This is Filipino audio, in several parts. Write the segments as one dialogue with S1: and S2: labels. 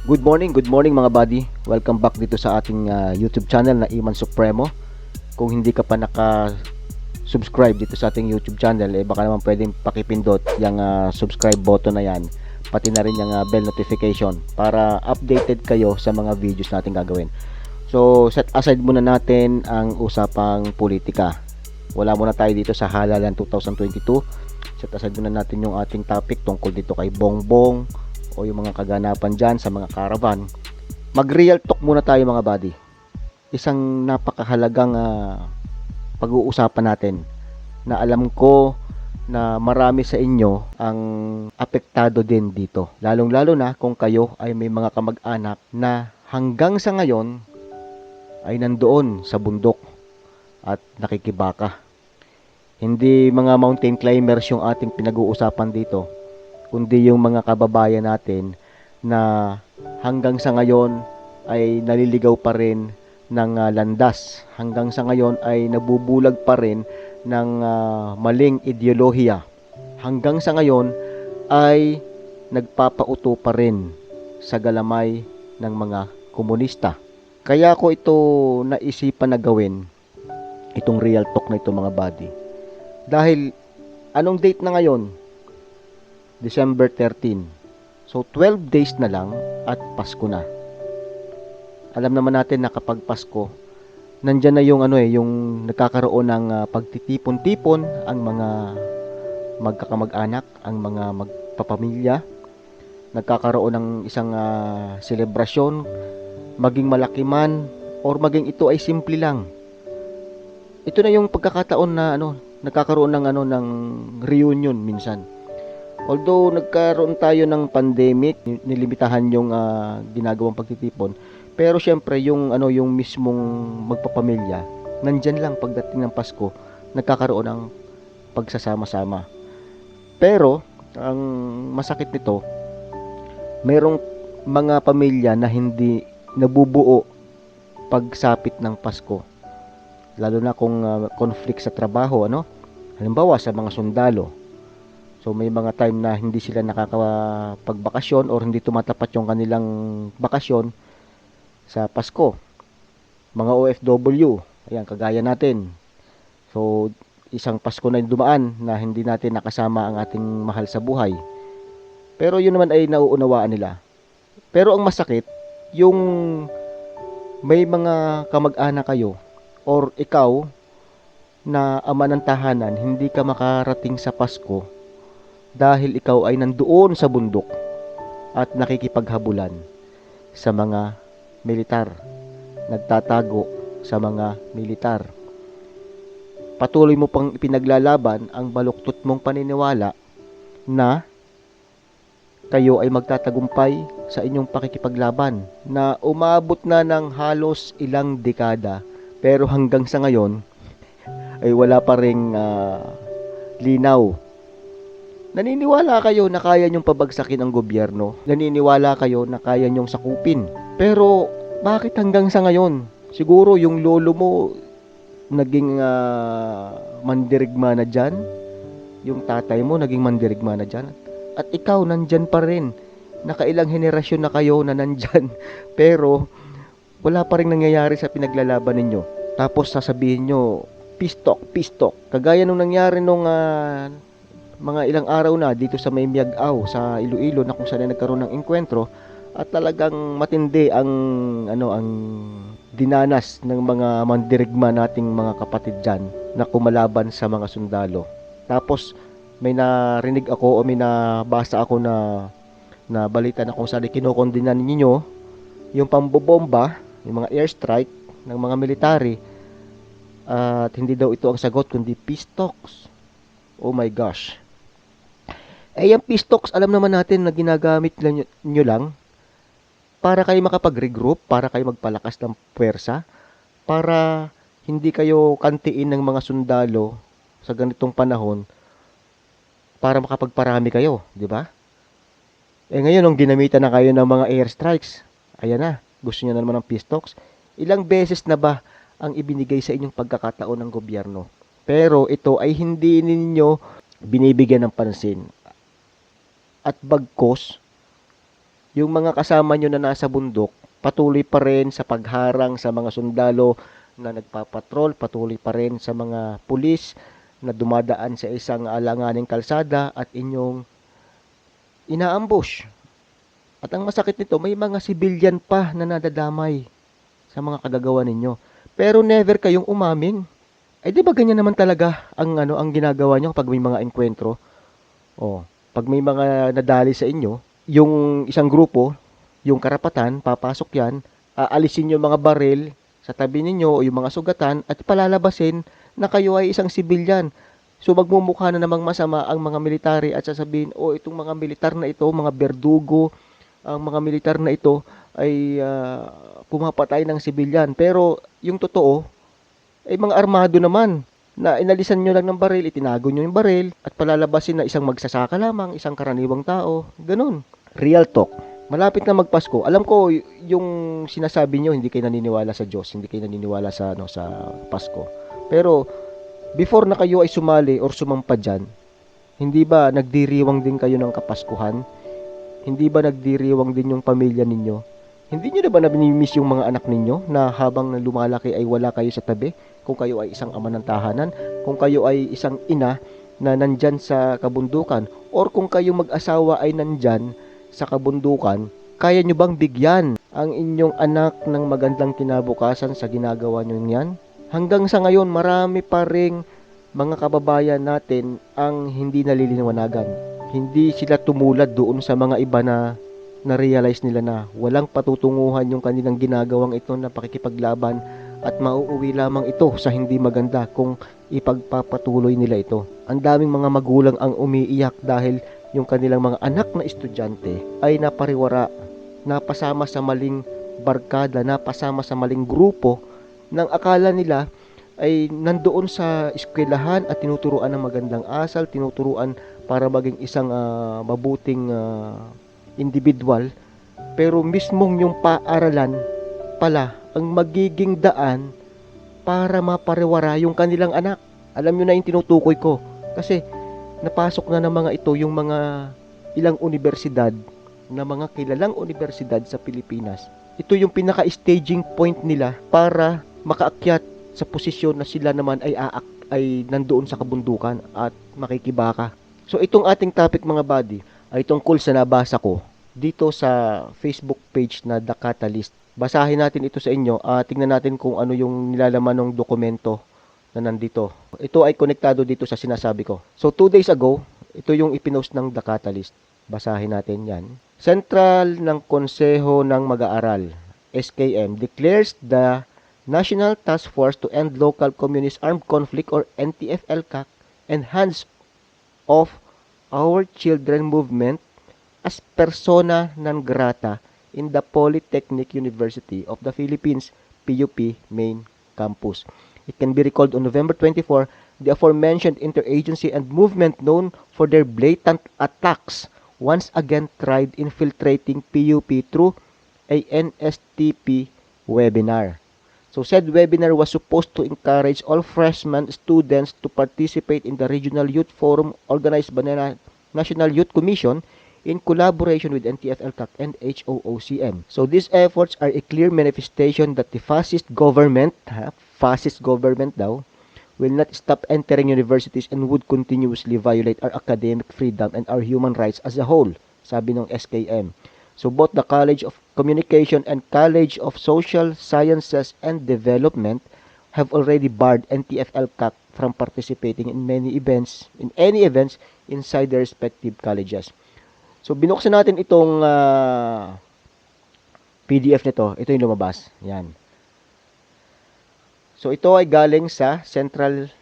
S1: Good morning mga buddy. Welcome back dito sa ating YouTube channel na Imman Supremo. Kung hindi ka pa naka-subscribe dito sa ating YouTube channel, baka naman pwedeng pakipindot yung subscribe button na yan. Pati na rin yung bell notification para updated kayo sa mga videos natin gagawin. So, set aside muna natin ang usapang politika. Wala muna tayo dito sa halalan 2022. Set aside muna natin yung ating topic tungkol dito kay Bongbong o yung mga kaganapan dyan sa mga caravan. Mag-real talk muna tayo mga buddy. Isang napakahalagang pag-uusapan natin na alam ko na marami sa inyo ang apektado din dito. Lalong-lalo na kung kayo ay may mga kamag-anak na hanggang sa ngayon ay nandoon sa bundok at nakikibaka. Hindi mga mountain climbers yung ating pinag-uusapan dito, kundi yung mga kababayan natin na hanggang sa ngayon ay naliligaw pa rin ng landas. Hanggang sa ngayon ay nabubulag pa rin ng maling ideolohiya. Hanggang sa ngayon ay nagpapauto pa rin sa galamay ng mga komunista. Kaya ko ito naisipan na gawin, itong real talk na ito mga buddy. Dahil anong date na ngayon? December 13. So 12 days na lang at Pasko na. Alam naman natin na kapag Pasko, nandiyan na yung yung nagkakaroon ng pagtitipon-tipon ang mga magkakamag-anak, ang mga magpapamilya. Nagkakaroon ng isang selebrasyon, maging malaki man or maging ito ay simple lang. Ito na yung pagkakataon na nagkakaroon ng ng reunion minsan. Although nagkaroon tayo ng pandemic, nilimitahan yung ginagawang pagtitipon. Pero syempre yung yung mismong magpapamilya, nandyan lang pagdating ng Pasko, nagkakaroon ng pagsasama-sama. Pero ang masakit nito, merong mga pamilya na hindi nabubuo pagsapit ng Pasko. Lalo na kung conflict sa trabaho, halimbawa sa mga sundalo. So may mga time na hindi sila nakakapagbakasyon or hindi tumatapat yung kanilang bakasyon sa Pasko. Mga OFW, ayan, kagaya natin. So isang Pasko na dumaan na hindi natin nakasama ang ating mahal sa buhay. Pero yun naman ay nauunawaan nila. Pero ang masakit, yung may mga kamag-anak kayo or ikaw na ama ng tahanan, hindi ka makarating sa Pasko dahil ikaw ay nandoon sa bundok at nakikipaghabulan sa mga militar, nagtatago sa mga militar. Patuloy mo pang ipinaglalaban ang baluktot mong paniniwala na kayo ay magtatagumpay sa inyong pakikipaglaban na umabot na ng halos ilang dekada, pero hanggang sa ngayon ay wala pa ring linaw. Naniniwala kayo na kaya nyong pabagsakin ang gobyerno. Naniniwala kayo na kaya nyong sakupin. Pero bakit hanggang sa ngayon? Siguro yung lolo mo naging mandirigma na dyan. Yung tatay mo naging mandirigma na dyan. At ikaw nandyan pa rin. Nakailang henerasyon na kayo na nandyan. Pero wala pa rin nangyayari sa pinaglalaban ninyo. Tapos sasabihin nyo, peace talk. Kagaya nung nangyari nung mga ilang araw na dito sa may Miag-Aw sa Iloilo na kung saan nagkaroon ng engkwentro at talagang matindi ang ang dinanas ng mga mandirigma nating mga kapatid diyan na kumalaban sa mga sundalo. Tapos may narinig ako o may nabasa ako na balita na kung saan kinokondena ninyo yung pambobomba, yung mga airstrike ng mga military, at hindi daw ito ang sagot kundi peace talks. Oh my gosh. Yung peace talks, alam naman natin na ginagamit nyo lang para kayo makapag-regroup, para kayo magpalakas ng puwersa, para hindi kayo kantiin ng mga sundalo sa ganitong panahon, para makapagparami kayo, di ba? Ngayon, nung ginamitan na kayo ng mga airstrikes, ayan na, gusto nyo na naman ng peace talks. Ilang beses na ba ang ibinigay sa inyong pagkakataon ng gobyerno? Pero ito ay hindi ninyo binibigyan ng pansin. At bagkos, yung mga kasama nyo na nasa bundok, patuloy pa rin sa pagharang sa mga sundalo na nagpapatrol, patuloy pa rin sa mga pulis na dumadaan sa isang alanganing kalsada at inyong inaambush. At ang masakit nito, may mga civilian pa na nadadamay sa mga kagagawa ninyo. Pero never kayong umamin. Eh di ba ganyan naman talaga ang ginagawa nyo pag may mga enkwentro? Oh, pag may mga nadali sa inyo, yung isang grupo, yung karapatan, papasok yan, aalisin yung mga baril sa tabi ninyo o yung mga sugatan at palalabasin na kayo ay isang sibilyan. So magmumukha na namang masama ang mga military at sasabihin, oh itong mga militar na ito, mga berdugo, ang mga militar na ito ay pumapatay ng sibilyan. Pero yung totoo, ay mga armado naman na inalisan nyo lang ng baril, itinago nyo yung baril at palalabasin na isang magsasaka lamang, isang karaniwang tao. Ganun. Real talk. Malapit na magpasko. Alam ko yung sinasabi nyo, hindi kayo naniniwala sa Diyos, hindi kayo naniniwala sa sa Pasko. Pero before na kayo ay sumali or sumampa dyan, hindi ba nagdiriwang din kayo ng Kapaskuhan? Hindi ba nagdiriwang din yung pamilya ninyo? Hindi nyo na ba nabinimiss yung mga anak ninyo na habang lumalaki ay wala kayo sa tabi? Kung kayo ay isang ama ng tahanan, kung kayo ay isang ina na nandyan sa kabundukan, or kung kayo mag-asawa ay nandyan sa kabundukan, kaya nyo bang bigyan ang inyong anak ng magandang kinabukasan sa ginagawa nyo yan? Hanggang sa ngayon, marami pa ring mga kababayan natin ang hindi nalilinawagan. Hindi sila tumulad doon sa mga iba na na-realize nila na walang patutunguhan yung kanilang ginagawang ito na pakikipaglaban at mauuwi lamang ito sa hindi maganda kung ipagpapatuloy nila ito. Ang daming mga magulang ang umiiyak dahil yung kanilang mga anak na estudyante ay napariwara, napasama sa maling barkada, napasama sa maling grupo nang akala nila ay nandoon sa eskwelahan at tinuturuan ng magandang asal, tinuturuan para maging isang mabuting individual, pero mismong yung paaralan pala ang magiging daan para mapariwara yung kanilang anak. Alam nyo na yung tinutukoy ko kasi napasok na ng mga ito yung mga ilang universidad na mga kilalang universidad sa Pilipinas. Ito yung pinaka-staging point nila para makaakyat sa posisyon na sila naman ay nandoon sa kabundukan at makikibaka. So itong ating topic mga buddy ay tungkol sa nabasa ko dito sa Facebook page na The Catalyst. Basahin natin ito sa inyo at tingnan natin kung ano yung nilalaman ng dokumento na nandito. Ito ay konektado dito sa sinasabi ko. So 2 days ago, ito yung ipinost ng The Catalyst. Basahin natin yan. Sentral ng Konseho ng Mag-aaral, SKM, declares the National Task Force to End Local Communist Armed Conflict or NTF-ELCAC and Hands Off Our Children movement as persona non grata in the Polytechnic University of the Philippines, PUP main campus. It can be recalled on November 24, the aforementioned interagency and movement known for their blatant attacks once again tried infiltrating PUP through a NSTP webinar. So said webinar was supposed to encourage all freshman students to participate in the Regional Youth Forum organized by the National Youth Commission in collaboration with NTF-ELCAC and HOOCM. So these efforts are a clear manifestation that the fascist government daw, will not stop entering universities and would continuously violate our academic freedom and our human rights as a whole, sabi ng SKM. So both the College of Communication and College of Social Sciences and Development have already barred NTF-ELCAC from participating in any events inside their respective colleges. So binuksan natin itong PDF nito. Ito yung lumabas. Yan. So ito ay galing sa Central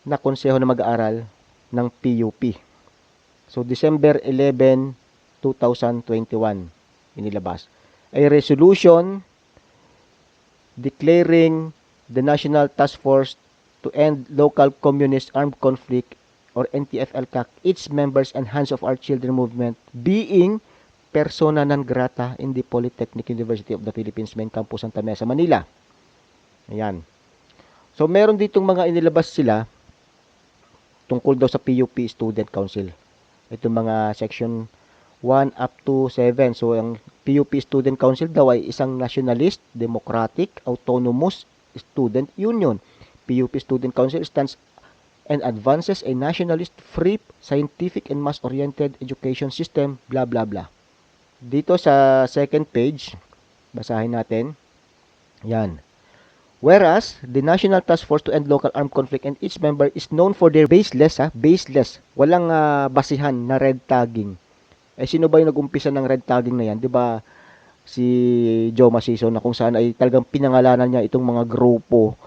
S1: na Konseho na Mag-aaral ng PUP. So December 11, 2021 inilabas. A resolution declaring the National Task Force to End Local Communist Armed Conflict or NTF-ELCAC, its members and Hands of Our Children movement being persona non grata in the Polytechnic University of the Philippines main campus Santa Mesa, Manila. Ayan. So meron ditong mga inilabas sila tungkol daw sa PUP Student Council. Itong mga section 1 up to 7. So, ang PUP Student Council daw ay isang nationalist, democratic, autonomous student union. PUP Student Council stands and advances a nationalist, free, scientific, and mass-oriented education system, blah, blah, blah. Dito sa second page, basahin natin. Yan. Whereas, the National Task Force to End Local Armed Conflict and its member is known for their baseless, walang basihan na red tagging. Sino ba yung nag-umpisa ng red tagging na yan? 'Di ba si Joe Masiso na kung saan ay talagang pinangalanan niya itong mga grupo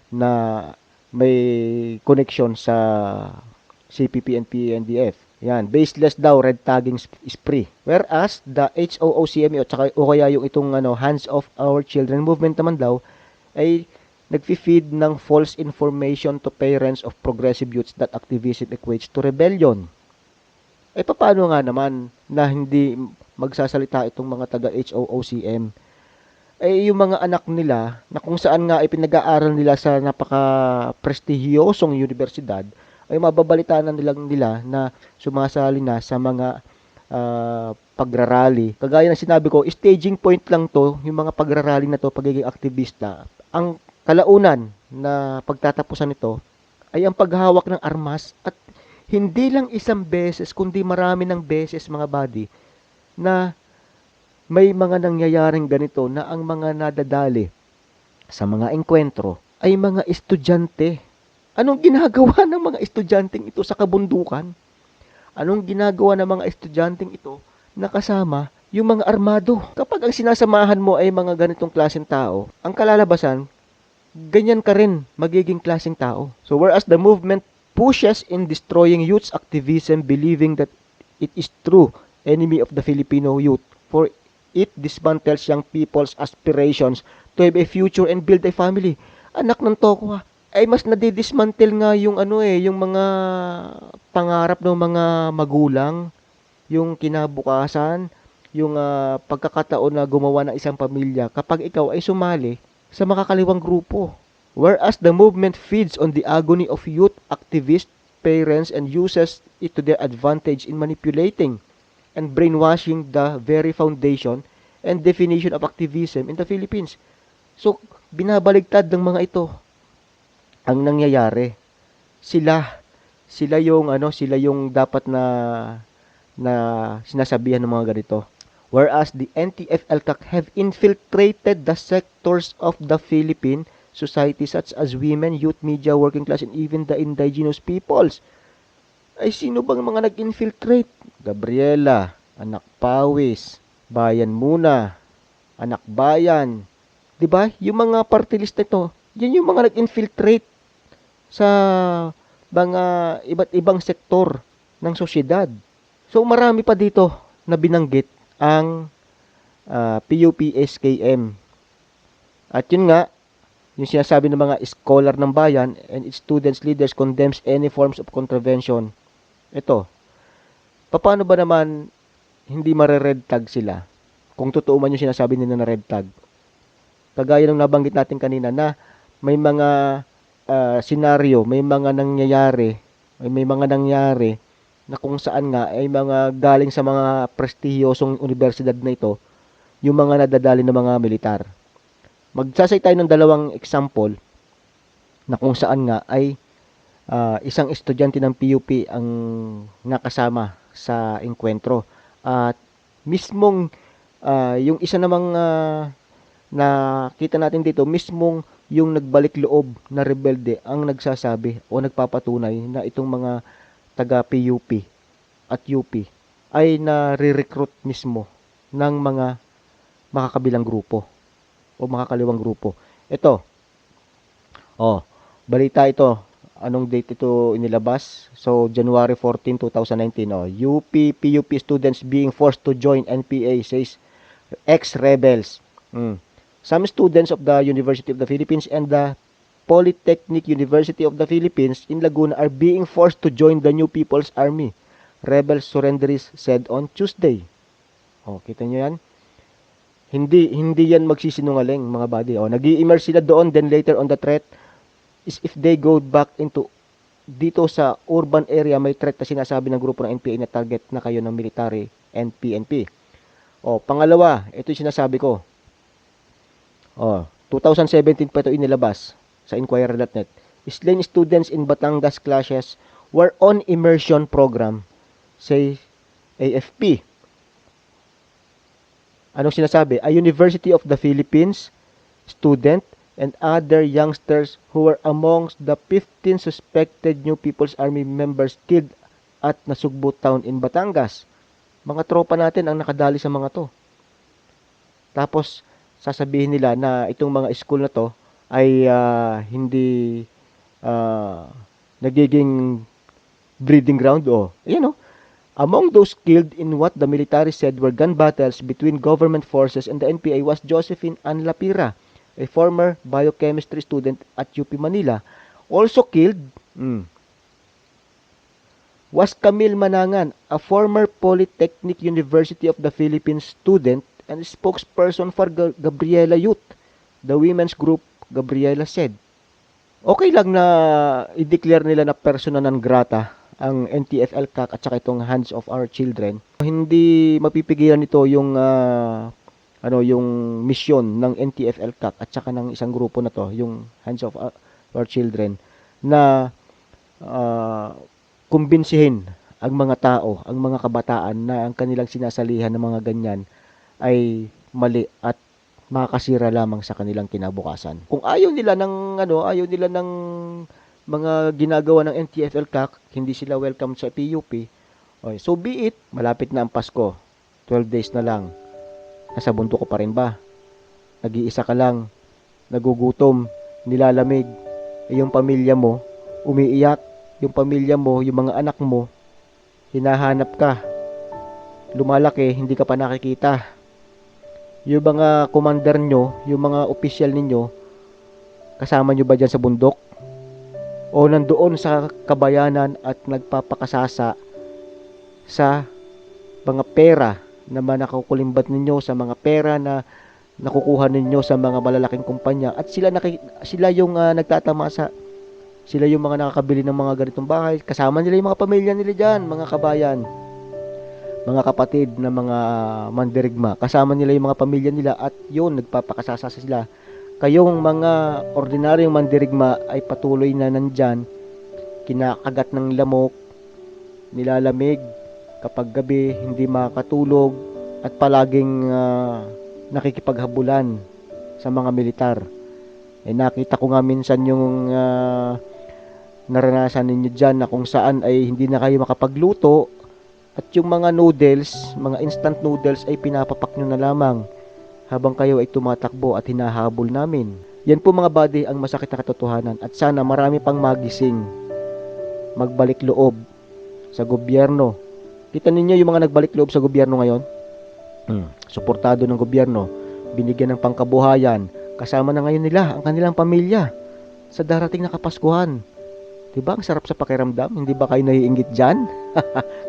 S1: na may connection sa CPP and PNDF. Yan, baseless daw, red tagging spree. Whereas, the HOOCME o kaya yung itong Hands Off Our Children movement naman daw, ay nagfi-feed ng false information to parents of progressive youths that activism equates to rebellion. Paano nga naman na hindi magsasalita itong mga taga HOOCM? Yung mga anak nila, na kung saan nga ay pinag-aaral nila sa napaka-prestihiyosong universidad, ay mababalitaan nila na sumasali na sa mga pagrarally. Kagaya ng sinabi ko, staging point lang to, yung mga pagrarally na to, pagiging aktivista. Ang kalaunan na pagtatapusan nito ay ang paghawak ng armas at hindi lang isang beses, kundi marami ng beses mga buddy na may mga nangyayaring ganito na ang mga nadadali sa mga engkwentro ay mga estudyante. Anong ginagawa ng mga estudyanteng ito sa kabundukan? Anong ginagawa ng mga estudyanteng ito na kasama yung mga armado? Kapag ang sinasamahan mo ay mga ganitong klaseng tao, ang kalalabasan, ganyan ka rin magiging klaseng tao. So whereas the movement pushes in destroying youth's activism, believing that it is true enemy of the Filipino youth, for it dismantles young people's aspirations to have a future and build a family. Anak ng toko ay mas nadidismantle nga yung yung mga pangarap ng mga magulang, yung kinabukasan, yung pagkakataon na gumawa ng isang pamilya kapag ikaw ay sumali sa makakaliwang grupo. Whereas the movement feeds on the agony of youth activists, parents, and uses it to their advantage in manipulating and brainwashing the very foundation and definition of activism in the Philippines. So, binabaligtad ng mga ito ang nangyayari. Sila yung dapat na sinasabihan ng mga ganito. Whereas the NTF-ELCAC have infiltrated the sectors of the Philippine society such as women, youth, media, working class, and even the indigenous peoples. Sino bang mga nag-infiltrate? Gabriela, Anak Pawis, Bayan Muna, Anak Bayan. 'Di ba? Yung mga party list nito, yan yung mga nag-infiltrate sa mga iba't ibang sektor ng sosyedad. So marami pa dito na binanggit ang PUP-SKM. At yun nga, yung sinasabi ng mga scholar ng bayan and its students leaders condemns any forms of contravention. Ito, paano ba naman hindi mare-red tag sila? Kung totoo man yung sinasabi nila na red tag. Kagaya ng nabanggit natin kanina na may mga senaryo, may mga nangyayari na kung saan nga ay mga galing sa mga prestihiyosong universidad na ito, yung mga nadadali ng mga militar. Magsasay tayo ng dalawang example na kung saan nga ay isang estudyante ng PUP ang nakasama sa engkwentro. At mismong yung isa namang nakita natin dito, mismong yung nagbalik-loob na rebelde ang nagsasabi o nagpapatunay na itong mga taga PUP at UP ay nare-recruit mismo ng mga makakabilang grupo o makakaliwang grupo. Ito, balita ito. Anong date ito inilabas? So, January 14, 2019. PUP students being forced to join NPA, says ex-rebels. Some students of the University of the Philippines and the Polytechnic University of the Philippines in Laguna are being forced to join the New People's Army, rebel surrenderies said on Tuesday. Kita nyo yan? Hindi yan magsisinungaling, mga buddy. Nag-i-immerse sila doon, then later on the threat is if they go back into dito sa urban area may threat na sinasabi ng grupo ng NPA na target na kayo ng military and PNP. Pangalawa, ito yung sinasabi ko. 2017 pa ito inilabas sa inquirer.net. Slain students in Batangas clashes were on immersion program, say AFP. Anong sinasabi? A University of the Philippines student and other youngsters who were amongst the 15 suspected New People's Army members killed at Nasugbu town in Batangas. Mga tropa natin ang nakadali sa mga to. Tapos, sasabihin nila na itong mga school na to ay hindi nagiging breeding ground. Among those killed in what the military said were gun battles between government forces and the NPA was Josephine Ann Lapira, a former biochemistry student at UP Manila. Also killed was Camille Manangan, a former Polytechnic University of the Philippines student and spokesperson for Gabriela Youth, the women's group, Gabriela said. Okay lang na i-declare nila na persona non grata ang NTF-ELCAC at saka itong Hands of Our Children. Hindi mapipigilan nito yung yung misyon ng NTF-ELCAC at saka ng isang grupo na to, yung Hands of Our Children, na kumbinsihin ang mga tao, ang mga kabataan na ang kanilang sinasalihan ng mga ganyan ay mali at makakasira lamang sa kanilang kinabukasan. Kung ayaw nila ng mga ginagawa ng NTF-ELCAC, hindi sila welcome sa PUP. So be it, malapit na ang Pasko. 12 days na lang. Nasa bundok ko pa rin ba? Nag-iisa ka lang, nagugutom, nilalamig. Yung pamilya mo, umiiyak. Yung pamilya mo, yung mga anak mo, hinahanap ka. Lumalaki, hindi ka pa nakikita. Yung mga commander nyo, yung mga opisyal ninyo, kasama nyo ba dyan sa bundok? O nandoon sa kabayanan at nagpapakasasa sa mga pera na nakukulimbat ninyo, sa mga pera na nakukuha ninyo sa mga malalaking kumpanya, at sila yung nagtatamasa, sila yung mga nakakabili ng mga ganitong bahay, kasama nila yung mga pamilya nila dyan, mga kabayan, mga kapatid na mga mandirigma, kasama nila yung mga pamilya nila, at yun, nagpapakasasa sila. Kayong mga ordinaryong mandirigma ay patuloy na nandyan, kinakagat ng lamok, nilalamig, kapag gabi, hindi makatulog, at palaging nakikipaghabulan sa mga militar. Nakita ko nga minsan yung naranasan ninyo dyan na kung saan ay hindi na kayo makapagluto, at yung mga noodles, mga instant noodles ay pinapapak nyo na lamang habang kayo ay tumatakbo at hinahabol namin. Yan po mga buddy ang masakit na katotohanan, at sana marami pang magising, magbalik loob sa gobyerno. Kita ninyo yung mga nagbalik loob sa gobyerno ngayon? Suportado ng gobyerno, binigyan ng pangkabuhayan, kasama na ngayon nila ang kanilang pamilya sa darating na Kapaskuhan. Diba ang sarap sa pakiramdam? Hindi ba kayo naiinggit dyan?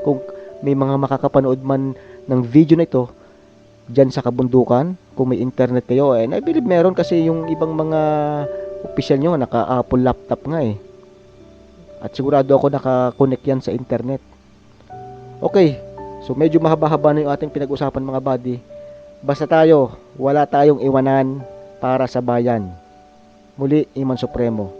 S1: Kung may mga makakapanood man ng video na ito dyan sa kabundukan, kung may internet kayo, I believe meron, kasi yung ibang mga opisyal nyo naka-Apple laptop nga at sigurado ako naka-connect yan sa internet. Okay, so medyo mahaba-haba na yung ating pinag-usapan mga buddy. Basta tayo, wala tayong iwanan para sa bayan. Muli, Imman Supremo.